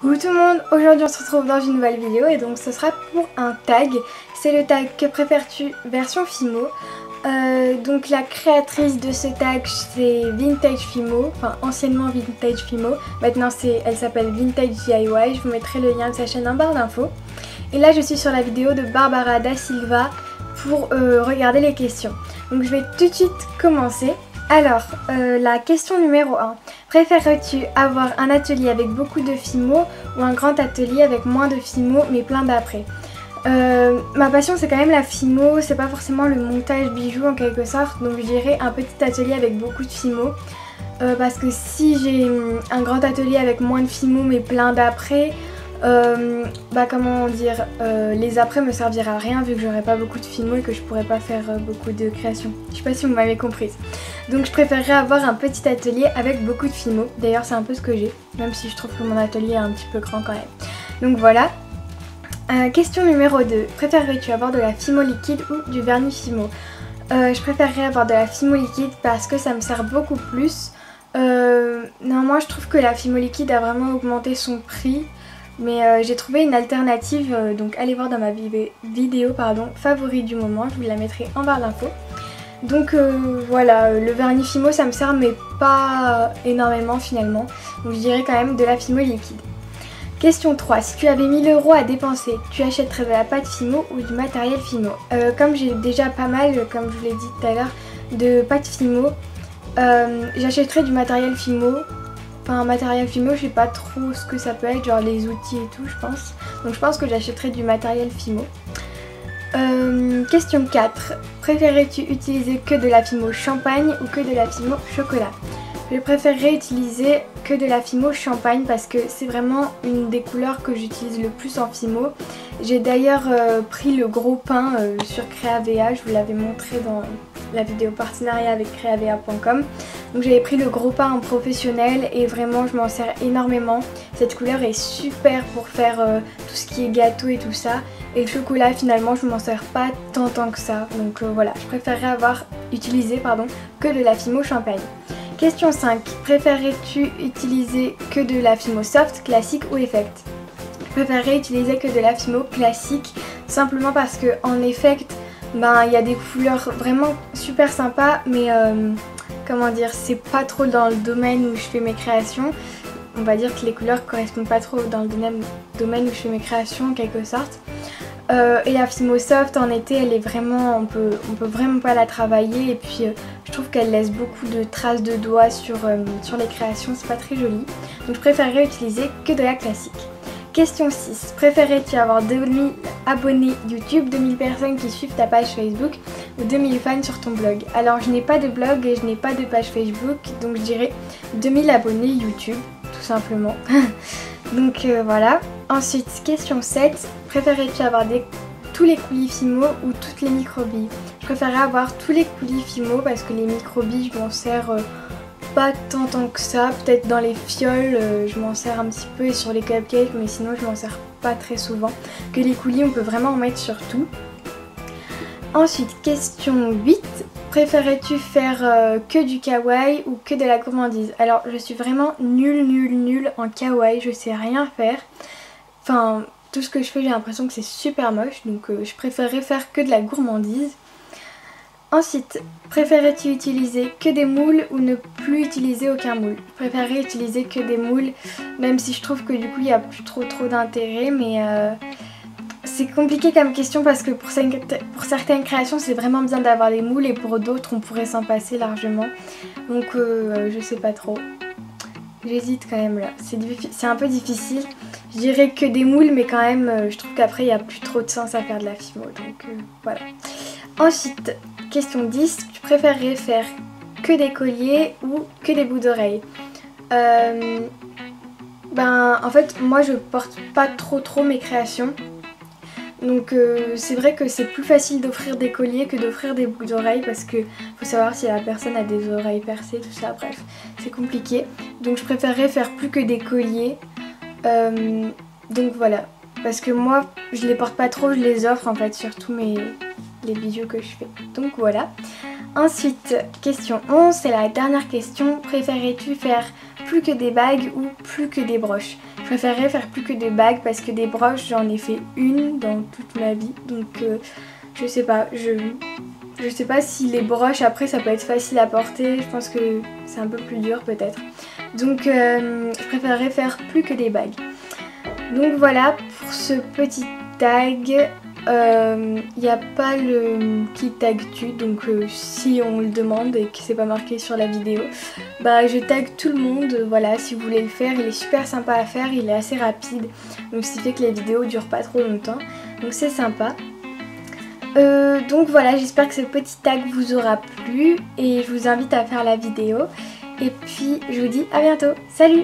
Coucou tout le monde, aujourd'hui on se retrouve dans une nouvelle vidéo et donc ce sera pour un tag. C'est le tag que préfères-tu version Fimo. Donc la créatrice de ce tag c'est Vintage Fimo, enfin anciennement Vintage Fimo, maintenant elle s'appelle Vintage DIY, je vous mettrai le lien de sa chaîne en barre d'infos. Et là je suis sur la vidéo de Barbara Da Silva pour regarder les questions. Donc je vais tout de suite commencer. Alors, la question numéro 1. Préférerais-tu avoir un atelier avec beaucoup de Fimo ou un grand atelier avec moins de Fimo mais plein d'après? Ma passion c'est quand même la Fimo, c'est pas forcément le montage bijoux en quelque sorte, donc je dirais un petit atelier avec beaucoup de Fimo. Parce que si j'ai un grand atelier avec moins de Fimo mais plein d'après, comment dire, les après me serviraient à rien vu que j'aurais pas beaucoup de Fimo et que je pourrais pas faire beaucoup de créations. Je sais pas si vous m'avez comprise. Donc je préférerais avoir un petit atelier avec beaucoup de Fimo. D'ailleurs c'est un peu ce que j'ai, même si je trouve que mon atelier est un petit peu grand quand même. Donc voilà. Question numéro 2. Préférerais-tu avoir de la Fimo liquide ou du vernis Fimo? Je préférerais avoir de la Fimo liquide parce que ça me sert beaucoup plus. Néanmoins je trouve que la Fimo liquide a vraiment augmenté son prix. Mais j'ai trouvé une alternative, donc allez voir dans ma vidéo favori du moment, je vous la mettrai en barre d'infos. Donc voilà, le vernis Fimo ça me sert mais pas énormément finalement, donc je dirais quand même de la Fimo liquide. Question 3, si tu avais 1000 € à dépenser, tu achèterais de la pâte Fimo ou du matériel Fimo? Comme j'ai déjà pas mal, comme je vous l'ai dit tout à l'heure, de pâte Fimo, j'achèterais du matériel Fimo. Enfin, matériel Fimo, je sais pas trop ce que ça peut être, genre les outils et tout, je pense. Donc je pense que j'achèterai du matériel Fimo. Question 4. Préférerais-tu utiliser que de la Fimo champagne ou que de la Fimo chocolat? Je préférerais utiliser que de la Fimo champagne parce que c'est vraiment une des couleurs que j'utilise le plus en Fimo. J'ai d'ailleurs pris le gros pain sur Creavea, je vous l'avais montré dans la vidéo partenariat avec creavea.com. Donc j'avais pris le gros pain en professionnel et vraiment je m'en sers énormément. Cette couleur est super pour faire tout ce qui est gâteau et tout ça. Et le chocolat finalement je m'en sers pas tant que ça. Donc voilà, je préférerais utiliser que de la Fimo champagne. Question 5. Préférerais-tu utiliser que de la Fimo soft, classique ou effect? Je préférerais utiliser que de la Fimo classique simplement parce que en effect, il y a des couleurs vraiment super sympas mais comment dire, c'est pas trop dans le domaine où je fais mes créations. On va dire que les couleurs correspondent pas trop dans le domaine où je fais mes créations en quelque sorte. Et la Fimo soft en été elle est vraiment, on peut vraiment pas la travailler et puis je trouve qu'elle laisse beaucoup de traces de doigts sur les créations, c'est pas très joli. Donc je préférerais utiliser que de la classique. Question 6. Préférerais-tu avoir 2000 abonnés YouTube, 2000 personnes qui suivent ta page Facebook ou 2000 fans sur ton blog? Alors je n'ai pas de blog et je n'ai pas de page Facebook, donc je dirais 2000 abonnés YouTube, tout simplement. Donc voilà. Ensuite, question 7. Préférerais-tu avoir tous les coulis Fimo ou toutes les microbilles? Je préférerais avoir tous les coulis Fimo parce que les microbilles je m'en sers pas tant que ça, peut-être dans les fioles je m'en sers un petit peu et sur les cupcakes mais sinon je m'en sers pas très souvent. Que les coulis on peut vraiment en mettre sur tout. Ensuite question 8, préférerais-tu faire que du kawaii ou que de la gourmandise? Alors je suis vraiment nulle en kawaii, je sais rien faire. Enfin tout ce que je fais j'ai l'impression que c'est super moche donc je préférerais faire que de la gourmandise. Ensuite, préférerais-tu utiliser que des moules ou ne plus utiliser aucun moule? Je préférerais utiliser que des moules, même si je trouve que du coup il n'y a plus trop d'intérêt, mais c'est compliqué comme question parce que pour certaines créations c'est vraiment bien d'avoir des moules et pour d'autres on pourrait s'en passer largement. Donc je sais pas trop. J'hésite quand même là, c'est un peu difficile. Je dirais que des moules mais quand même je trouve qu'après il n'y a plus trop de sens à faire de la Fimo, donc voilà. Ensuite, question 10, tu préférerais faire que des colliers ou que des boucles d'oreilles? En fait moi je porte pas trop mes créations. Donc c'est vrai que c'est plus facile d'offrir des colliers que d'offrir des boucles d'oreilles parce que faut savoir si la personne a des oreilles percées, tout ça, bref, c'est compliqué. Donc je préférerais faire plus que des colliers. Donc voilà, parce que moi je les porte pas trop, je les offre en fait, surtout les bijoux que je fais. Donc voilà. Ensuite, question 11, c'est la dernière question. Préférerais-tu faire plus que des bagues ou plus que des broches. Je préférerais faire plus que des bagues parce que des broches j'en ai fait une dans toute ma vie, donc je sais pas, je sais pas si les broches après ça peut être facile à porter, je pense que c'est un peu plus dur peut-être. Donc je préférerais faire plus que des bagues. Donc voilà pour ce petit tag. Il n'y a pas le qui tag tu, donc si on le demande et que c'est pas marqué sur la vidéo, bah je tag tout le monde. Voilà, si vous voulez le faire, il est super sympa à faire, il est assez rapide, donc ce qui fait que les vidéos durent pas trop longtemps, donc c'est sympa. Donc voilà, j'espère que ce petit tag vous aura plu et je vous invite à faire la vidéo et puis je vous dis à bientôt, salut!